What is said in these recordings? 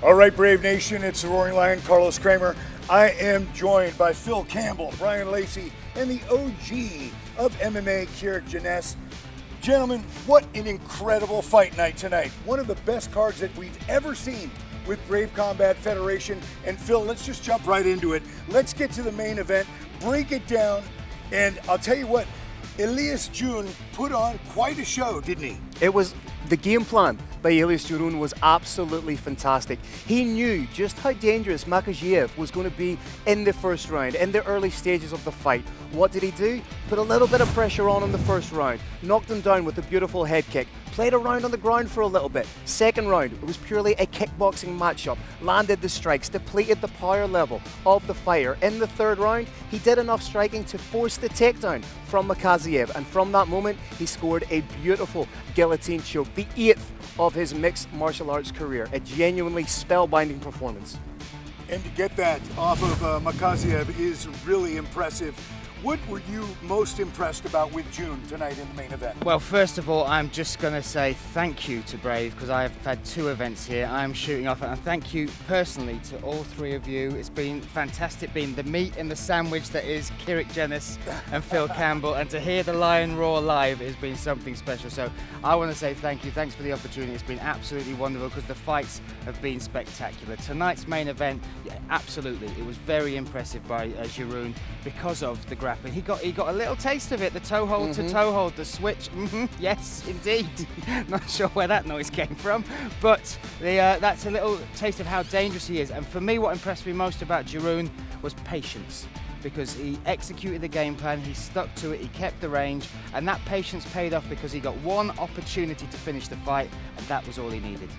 All right, Brave Nation, it's the Roaring Lion, Carlos Kremer. I am joined by Phil Campbell, Bryan Lacey, and the OG of MMA, Kiriks Jenness. Gentlemen, what an incredible fight night tonight. One of the best cards that we've ever seen with Brave Combat Federation. And Phil, let's just jump right into it. Let's get to the main event, break it down, and I'll tell you what, Elias June put on quite a show, didn't he? It was the game plan by Elias June was absolutely fantastic. He knew just how dangerous Makhachev was going to be in the first round, in the early stages of the fight. What did he do? Put a little bit of pressure on in the first round, knocked him down with a beautiful head kick, played around on the ground for a little bit. Second round, it was purely a kickboxing matchup, landed the strikes, depleted the power level of the fighter. In the third round, he did enough striking to force the takedown from Makhachev, and from that moment, he scored a beautiful guillotine choke, the 8th of his mixed martial arts career. A genuinely spellbinding performance. And to get that off of Makhachev is really impressive. What were you most impressed about with June tonight in the main event? Well, first of all, I'm just going to say thank you to Brave, because I have had 2 events here. I'm shooting off, and thank you personally to all 3 of you. It's been fantastic being the meat in the sandwich that is Kiriks Jenness and Phil Campbell, and to hear the Lion roar live has been something special. So I want to say thank you. Thanks for the opportunity. It's been absolutely wonderful because the fights have been spectacular. Tonight's main event, yeah, absolutely, it was very impressive by Giroud because of the grappling. He got a little taste of it, the toe hold to toe hold, the switch. Yes, indeed. Not sure where that noise came from, but that's a little taste of how dangerous he is. And for me, what impressed me most about Giroud was patience, because he executed the game plan, he stuck to it, he kept the range, and that patience paid off because he got one opportunity to finish the fight, and that was all he needed.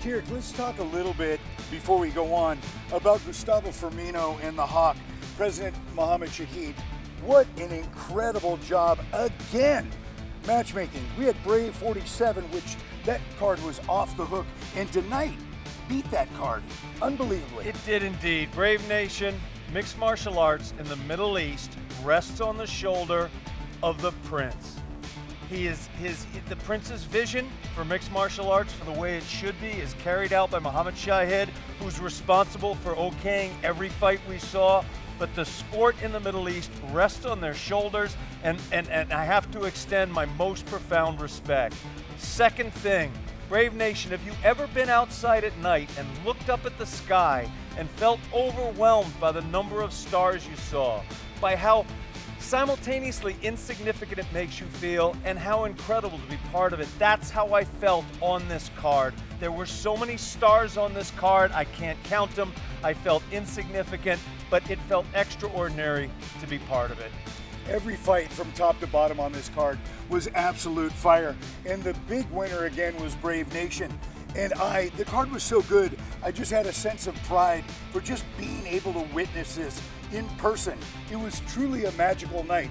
Kirik, let's talk a little bit before we go on about Gustavo Firmino and the Hawk, President Mohammed Shahid. What an incredible job again. Matchmaking. We had Brave 47, which that card was off the hook, and tonight beat that card unbelievably. It did indeed. Brave Nation, mixed martial arts in the Middle East, rests on the shoulder of the Prince. The Prince's vision for mixed martial arts, for the way it should be, is carried out by Mohammed Shahid, who's responsible for okaying every fight we saw. But the sport in the Middle East rests on their shoulders, and I have to extend my most profound respect. Second thing, Brave Nation, have you ever been outside at night and looked up at the sky and felt overwhelmed by the number of stars you saw, by how simultaneously insignificant it makes you feel, and how incredible to be part of it? That's how I felt on this card. There were so many stars on this card, I can't count them. I felt insignificant, but it felt extraordinary to be part of it. Every fight from top to bottom on this card was absolute fire, and the big winner again was Brave Nation. And the card was so good, I just had a sense of pride for just being able to witness this in person. It was truly a magical night.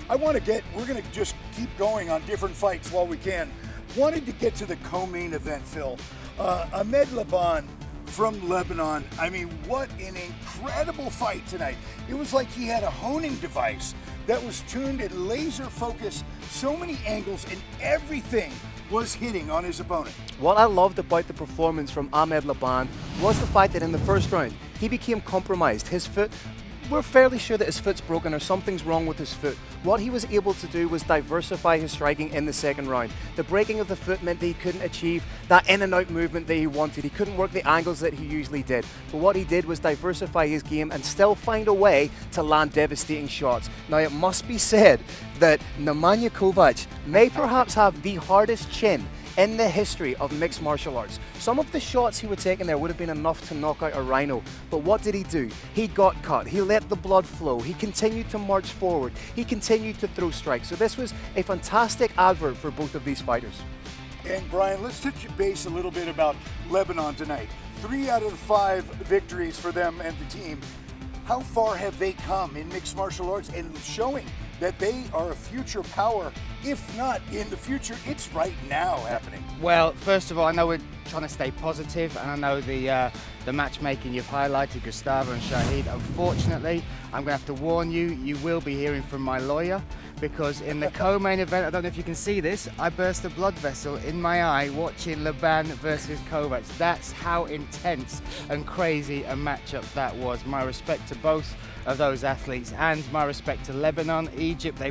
we're gonna just keep going on different fights while we can. Wanted to get to the co-main event, Phil. Ahmed Laban from Lebanon. I mean, what an incredible fight tonight. It was like he had a honing device that was tuned and laser focused, so many angles, and everything was hitting on his opponent. What I loved about the performance from Ahmed Laban was the fact that in the first round, he became compromised. His foot, we're fairly sure that his foot's broken or something's wrong with his foot. What he was able to do was diversify his striking in the second round. The breaking of the foot meant that he couldn't achieve that in and out movement that he wanted. He couldn't work the angles that he usually did. But what he did was diversify his game and still find a way to land devastating shots. Now it must be said that Nemanja Kovac may perhaps have the hardest chin in the history of mixed martial arts. Some of the shots he would take in there would have been enough to knock out a rhino, but what did he do? He got cut, he let the blood flow, he continued to march forward, he continued to throw strikes. So this was a fantastic advert for both of these fighters. And Bryan, let's touch base a little bit about Lebanon tonight. 3 out of the 5 victories for them and the team. How far have they come in mixed martial arts and showing that they are a future power? If not in the future, it's right now happening. Well, first of all, I know we're trying to stay positive, and I know the matchmaking you've highlighted, Gustavo and Shahid. Unfortunately, I'm going to have to warn you, you will be hearing from my lawyer, because in the co-main event, I don't know if you can see this, I burst a blood vessel in my eye watching Laban versus Kovac. That's how intense and crazy a matchup that was. My respect to both of those athletes, and my respect to Lebanon, Egypt.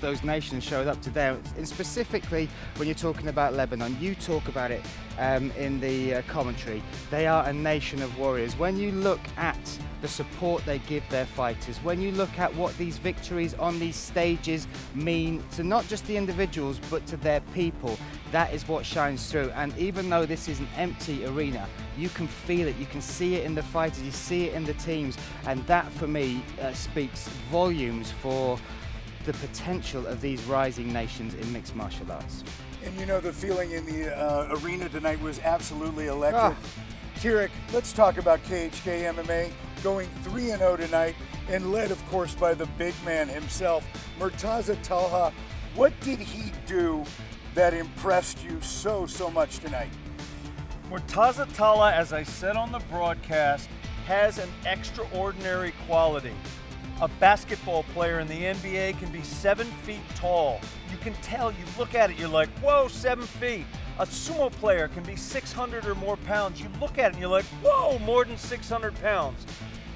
Those nations showed up today. And specifically, when you're talking about Lebanon, you talk about it in the commentary. They are a nation of warriors. When you look at the support they give their fighters, when you look at what these victories on these stages mean to not just the individuals but to their people, that is what shines through. And even though this is an empty arena, you can feel it, you can see it in the fighters, you see it in the teams, and that for me speaks volumes for the potential of these rising nations in mixed martial arts. And you know, the feeling in the arena tonight was absolutely electric. Kirik, let's talk about KHK MMA, going 3-0 tonight, and led, of course, by the big man himself, Murtaza Talha. What did he do that impressed you so much tonight? Murtaza Talha, as I said on the broadcast, has an extraordinary quality. A basketball player in the NBA can be 7 feet tall. You can tell, you look at it, you're like, whoa, 7 feet. A sumo player can be 600 or more pounds. You look at it and you're like, whoa, more than 600 pounds.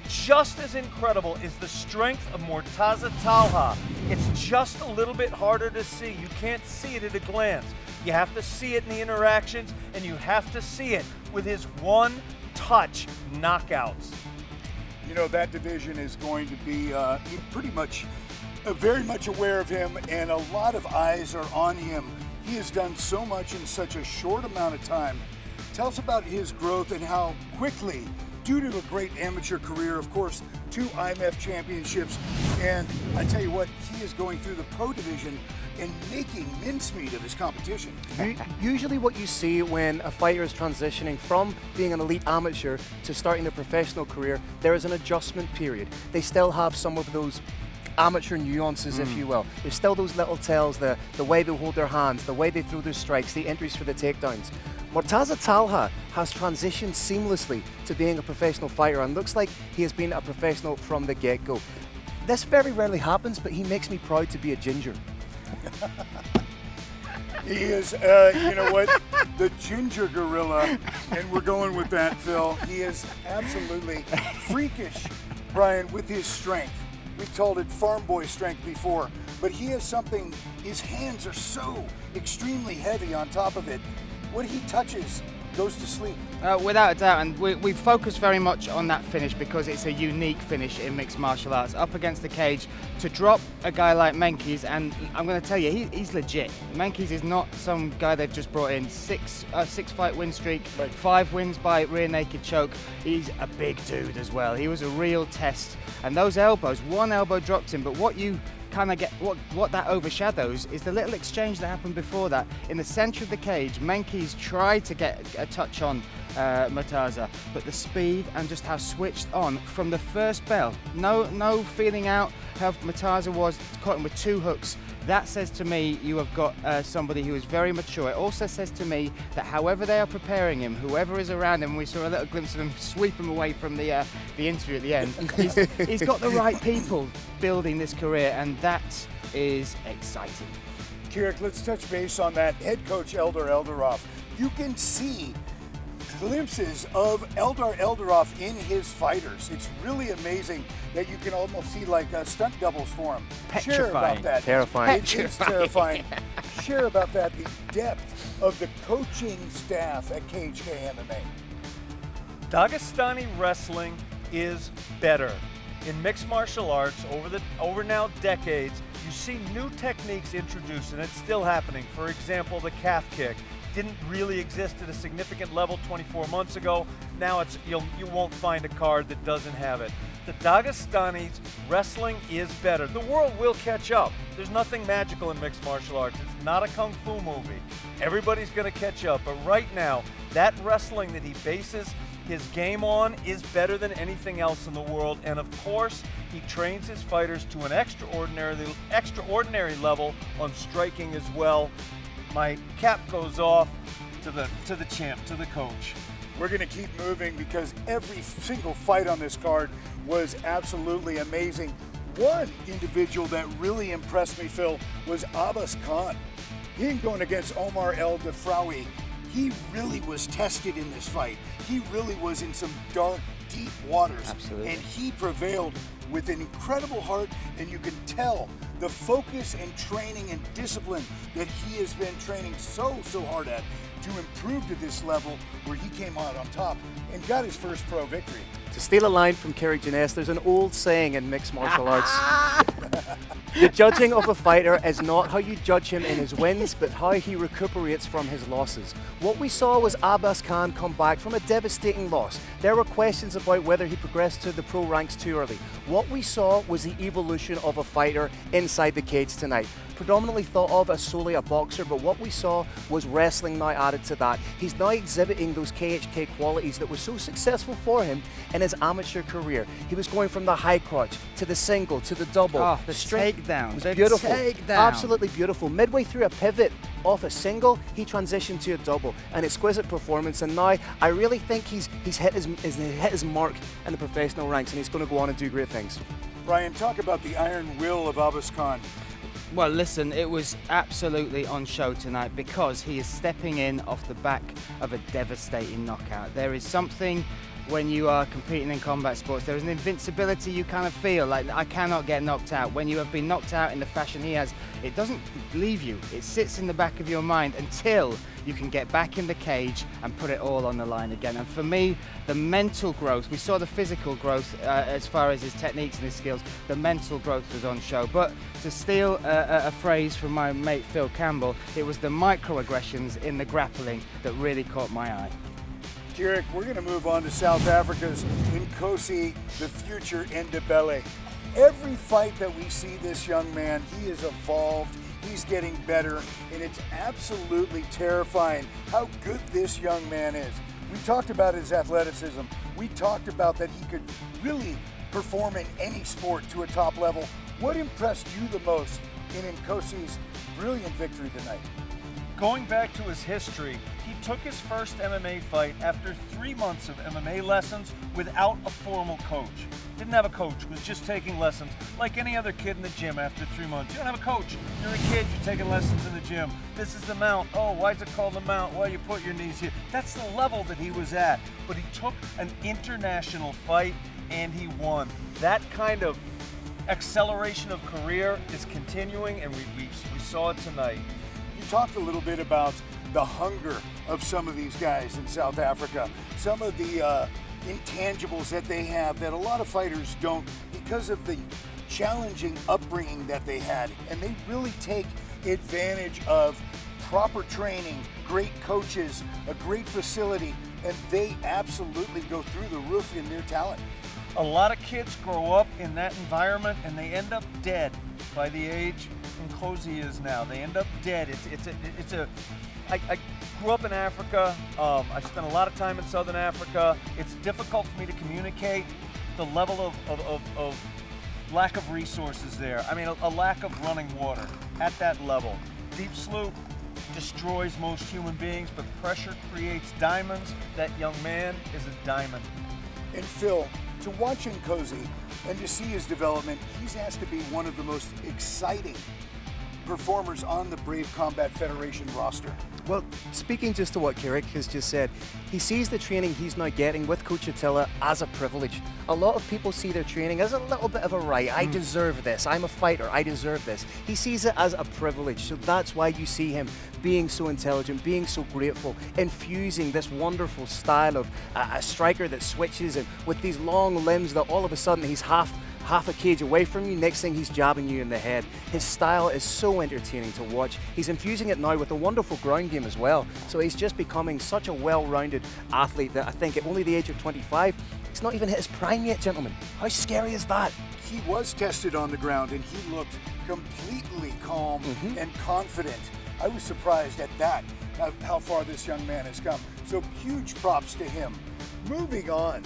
Just as incredible is the strength of Murtaza Talha. It's just a little bit harder to see. You can't see it at a glance. You have to see it in the interactions, and you have to see it with his one-touch knockouts. You know, that division is going to be pretty much very much aware of him, and a lot of eyes are on him. He has done so much in such a short amount of time. Tell us about his growth and how quickly, due to a great amateur career, of course, 2 IMF championships, and I tell you what, he is going through the pro division and making mincemeat of his competition. Usually what you see when a fighter is transitioning from being an elite amateur to starting their professional career, there is an adjustment period. They still have some of those amateur nuances, if you will. There's still those little tells, the way they hold their hands, the way they throw their strikes, the entries for the takedowns. Murtaza Talha has transitioned seamlessly to being a professional fighter and looks like he has been a professional from the get-go. This very rarely happens, but he makes me proud to be a ginger. He is, you know what, the ginger gorilla, and we're going with that, Phil. He is absolutely freakish, Brian, with his strength. We've told it farm boy strength before, but he has something, his hands are so extremely heavy on top of it. What he touches goes to sleep. Without a doubt, and we focus very much on that finish because it's a unique finish in mixed martial arts. Up against the cage, to drop a guy like Menkes, and I'm going to tell you, he's legit. Menkes is not some guy they've just brought in. Six fight win streak, 5 wins by rear naked choke. He's a big dude as well. He was a real test, and those elbows, one elbow dropped him, but what you kind of get, what that overshadows is the little exchange that happened before that. In the center of the cage, Menkes tried to get a touch on Murtaza, but the speed and just how switched on from the first bell, no feeling out how Murtaza was, caught him with 2 hooks. That says to me you have got somebody who is very mature. It also says to me that however they are preparing him, whoever is around him, we saw a little glimpse of him sweep him away from the interview at the end. He's got the right people building this career, and that is exciting. Kirik, let's touch base on that. Head coach Eldar Eldarov. You can see glimpses of Eldar Eldarov in his fighters. It's really amazing that you can almost see like stunt doubles for him. Petrifying. Share about that. Terrifying. It is terrifying. Share about that, the depth of the coaching staff at KHK MMA. Dagestani wrestling is better. In mixed martial arts, over now decades, you see new techniques introduced, and it's still happening. For example, the calf kick didn't really exist at a significant level 24 months ago. Now you won't find a card that doesn't have it. The Dagestani's wrestling is better. The world will catch up. There's nothing magical in mixed martial arts. It's not a kung fu movie. Everybody's going to catch up. But right now, that wrestling that he bases his game on is better than anything else in the world. And of course, he trains his fighters to an extraordinary level on striking as well. My cap goes off to the champ, to the coach. We're going to keep moving because every single fight on this card was absolutely amazing. One individual that really impressed me, Phil, was Abbas Khan. He going against Omar El Defraoui. He really was tested in this fight. He really was in some dark, deep waters. Absolutely. And he prevailed with an incredible heart, and you can tell the focus and training and discipline that he has been training so hard at to improve to this level where he came out on top and got his first pro victory. To steal a line from Kiriks Jenness, there's an old saying in mixed martial arts. The judging of a fighter is not how you judge him in his wins, but how he recuperates from his losses. What we saw was Abbas Khan come back from a devastating loss. There were questions about whether he progressed to the pro ranks too early. What we saw was the evolution of a fighter inside the cage tonight. Predominantly thought of as solely a boxer, but what we saw was wrestling now added to that. He's now exhibiting those KHK qualities that were so successful for him in his amateur career. He was going from the high crouch to the single to the double. Oh, the strength takedown. was The beautiful. takedown. Absolutely beautiful. Midway through a pivot off a single, he transitioned to a double. An exquisite performance, and now I really think he's hit his mark in the professional ranks, and he's going to go on and do great things. Brian, talk about the iron will of Abbas Khan. Well, listen, it was absolutely on show tonight because he is stepping in off the back of a devastating knockout. There is something when you are competing in combat sports, there is an invincibility you kind of feel, like I cannot get knocked out. When you have been knocked out in the fashion he has, it doesn't leave you. It sits in the back of your mind until you can get back in the cage and put it all on the line again. And for me, the mental growth, we saw the physical growth as far as his techniques and his skills, the mental growth was on show. But to steal a phrase from my mate Phil Campbell, it was the microaggressions in the grappling that really caught my eye. Kirik, we're going to move on to South Africa's Incosi, the future Ndebele. Every fight that we see this young man, he has evolved, he's getting better, and it's absolutely terrifying how good this young man is. We talked about his athleticism. We talked about that he could really perform in any sport to a top level. What impressed you the most in Nkosi's brilliant victory tonight? Going back to his history, he took his first MMA fight after 3 months of MMA lessons without a formal coach. Didn't have a coach, was just taking lessons like any other kid in the gym after 3 months. You don't have a coach. You're a kid, you're taking lessons in the gym. This is the mount. Oh, why is it called the mount? Why you put your knees here? That's the level that he was at. But he took an international fight and he won. That kind of acceleration of career is continuing, and we saw it tonight. You talked a little bit about the hunger of some of these guys in South Africa, some of the intangibles that they have that a lot of fighters don't because of the challenging upbringing that they had, and they really take advantage of proper training, great coaches, a great facility, and they absolutely go through the roof in their talent. A lot of kids grow up in that environment and they end up dead by the age Incosi is now. They end up dead. I grew up in Africa. I spent a lot of time in Southern Africa. It's difficult for me to communicate the level of lack of resources there. I mean, a lack of running water at that level. Deep sloop destroys most human beings, but pressure creates diamonds. That young man is a diamond. And Phil, to watch Incosi and to see his development, he's asked to be one of the most exciting performers on the Brave Combat Federation roster. Well, speaking just to what Kirik has just said, he sees the training he's now getting with Coach Attila as a privilege. A lot of people see their training as a little bit of a right. I deserve this. I'm a fighter. I deserve this. He sees it as a privilege. So that's why you see him being so intelligent, being so grateful, infusing this wonderful style of a striker that switches and with these long limbs that all of a sudden he's half a cage away from you, next thing he's jabbing you in the head. His style is so entertaining to watch. He's infusing it now with a wonderful ground game as well. So he's just becoming such a well-rounded athlete that I think at only the age of 25, he's not even hit his prime yet, gentlemen. How scary is that? He was tested on the ground and he looked completely calm and confident. I was surprised at that, how far this young man has come. So huge props to him. Moving on.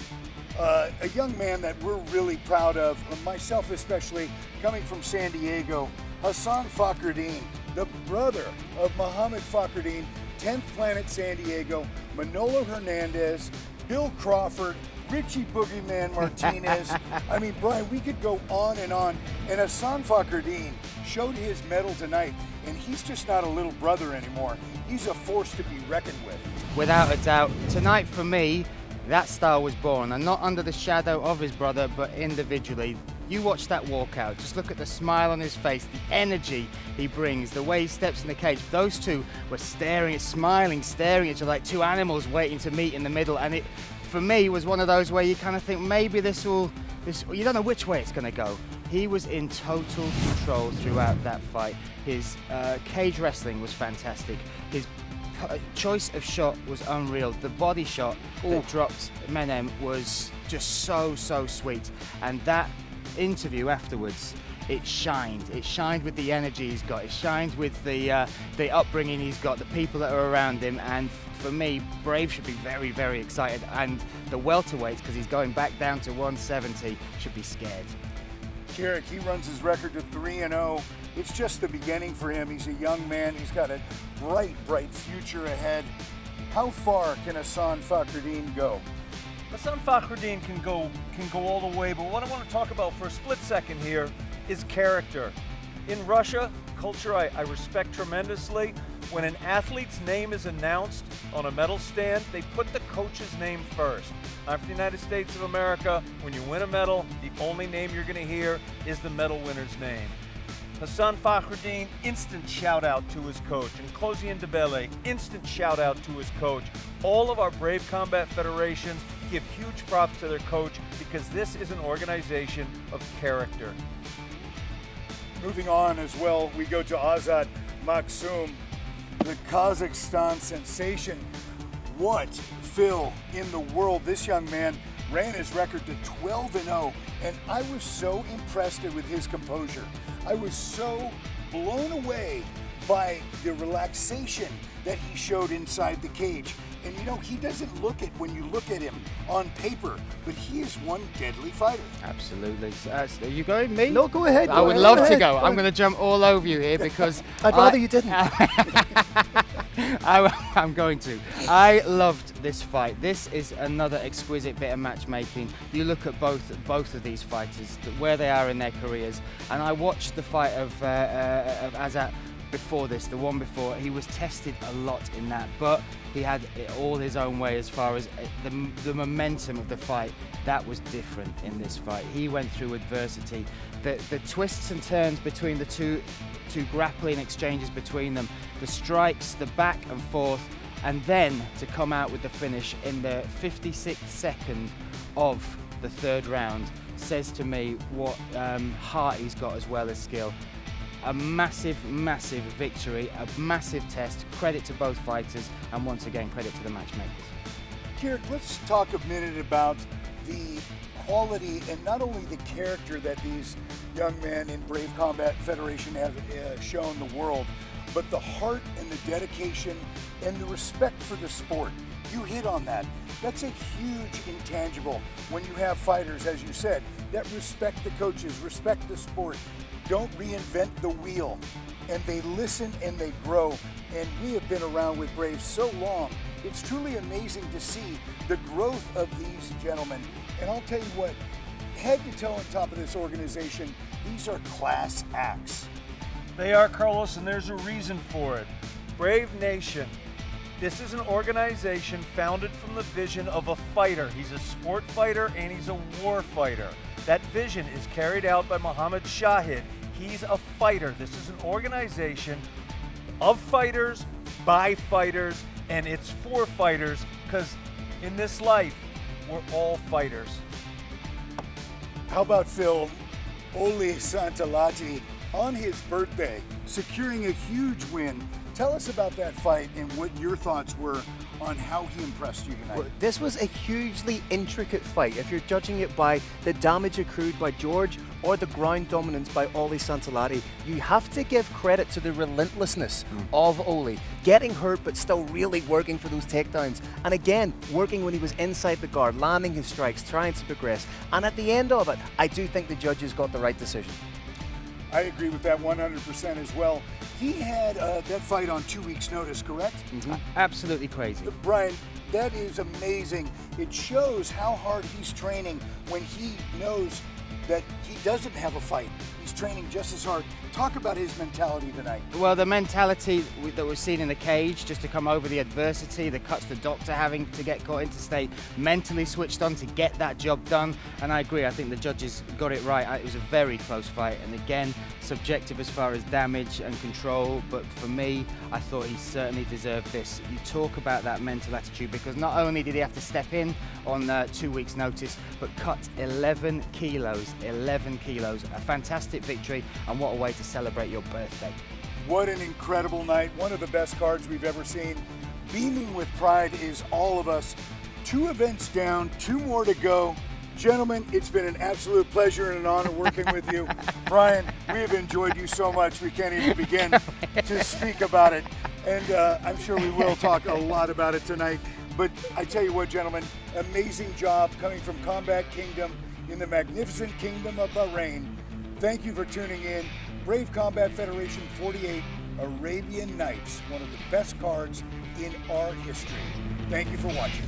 A young man that we're really proud of, myself especially, coming from San Diego, Hassan Fakherdeen, the brother of Mohammed Fakherdeen, 10th Planet San Diego, Manolo Hernandez, Bill Crawford, Richie Boogeyman Martinez. I mean, Bryan, we could go on. And Hassan Fakherdeen showed his mettle tonight, and he's just not a little brother anymore. He's a force to be reckoned with. Without a doubt. Tonight, for me, that star was born, and not under the shadow of his brother, but individually. You watch that walkout, just look at the smile on his face, the energy he brings, the way he steps in the cage. Those two were smiling, staring at each other like two animals waiting to meet in the middle, and it, for me, was one of those where you kind of think maybe you don't know which way it's going to go. He was in total control throughout that fight. His cage wrestling was fantastic. His choice of shot was unreal. The body shot that dropped Menem was just so sweet, and that interview afterwards, it shined with the energy he's got, it shined with the upbringing he's got, the people that are around him, and for me, Brave should be very excited, and the welterweights, because he's going back down to 170, should be scared. Kirik, he runs his record to 3-0. It's just the beginning for him. He's a young man. He's got a bright future ahead. How far can Hassan Fakherdeen go? Hassan Fakherdeen can go all the way, but what I want to talk about for a split second here is character. In Russia, culture I respect tremendously. When an athlete's name is announced on a medal stand, they put the coach's name first. Not for the United States of America. When you win a medal, the only name you're going to hear is the medal winner's name. Hassan Fakherdeen, instant shout out to his coach. Incosi Ndebele, instant shout out to his coach. All of our Brave Combat Federations give huge props to their coach, because this is an organization of character. Moving on as well, we go to Azad Maksum, the Kazakhstan sensation. What, Phil, in the world? This young man ran his record to 12-0, and I was so impressed with his composure. I was so blown away by the relaxation that he showed inside the cage. And you know, he doesn't look it when you look at him on paper, but he is one deadly fighter. Absolutely. Are you going, me? No, go ahead. I would love to go. I'm going to jump all over you here because I'd rather you didn't. I'm going to. I loved this fight. This is another exquisite bit of matchmaking. You look at both of these fighters, where they are in their careers, and I watched the fight of Azad before this, the one before. He was tested a lot in that, but he had it all his own way as far as the momentum of the fight. That was different in this fight. He went through adversity. The twists and turns between the two grappling exchanges between them, the strikes, the back and forth, and then to come out with the finish in the 56th second of the third round says to me what heart he's got as well as skill. A massive victory, a massive test. Credit to both fighters, and once again, credit to the matchmakers. Kirik, let's talk a minute about the quality and not only the character that these young men in Brave Combat Federation have shown the world, but the heart and the dedication and the respect for the sport. You hit on that. That's a huge intangible when you have fighters, as you said, that respect the coaches, respect the sport, don't reinvent the wheel, and they listen and they grow. And we have been around with Brave so long. It's truly amazing to see the growth of these gentlemen. And I'll tell you what, head to toe on top of this organization, these are class acts. They are, Carlos, and there's a reason for it. Brave Nation. This is an organization founded from the vision of a fighter. He's a sport fighter and he's a war fighter. That vision is carried out by Muhammad Shahid. He's a fighter. This is an organization of fighters, by fighters, and it's for fighters, because in this life, we're all fighters. How about Phil, Oli Santalati, on his birthday, securing a huge win? Tell us about that fight and what your thoughts were on how he impressed you tonight. Well, this was a hugely intricate fight. If you're judging it by the damage accrued by George or the ground dominance by Oli Santalati, you have to give credit to the relentlessness of Oli. Getting hurt but still really working for those takedowns. And again, working when he was inside the guard, landing his strikes, trying to progress. And at the end of it, I do think the judges got the right decision. I agree with that 100% as well. He had that fight on 2 weeks' notice, correct? Absolutely crazy. Brian, that is amazing. It shows how hard he's training when he knows that he doesn't have a fight. He's training just as hard. Talk about his mentality tonight. Well, the mentality that was seen in the cage, just to come over the adversity, the cuts the doctor having to get caught in, to stay mentally switched on to get that job done. And I agree, I think the judges got it right. It was a very close fight, and again, subjective as far as damage and control, but for me, I thought he certainly deserved this. You talk about that mental attitude, because not only did he have to step in on 2 weeks' notice, but cut 11 kilos, 11 kilos. A fantastic victory, and what a way to celebrate your birthday. What an incredible night. One of the best cards we've ever seen. Beaming with pride is all of us. 2 events down, 2 more to go. Gentlemen, it's been an absolute pleasure and an honor working with you. Brian, we have enjoyed you so much we can't even begin to speak about it. And I'm sure we will talk a lot about it tonight. But I tell you what, gentlemen, amazing job coming from Kombat Kingdom in the magnificent Kingdom of Bahrain. Thank you for tuning in. Brave Combat Federation 48, Arabian Nights, one of the best cards in our history. Thank you for watching.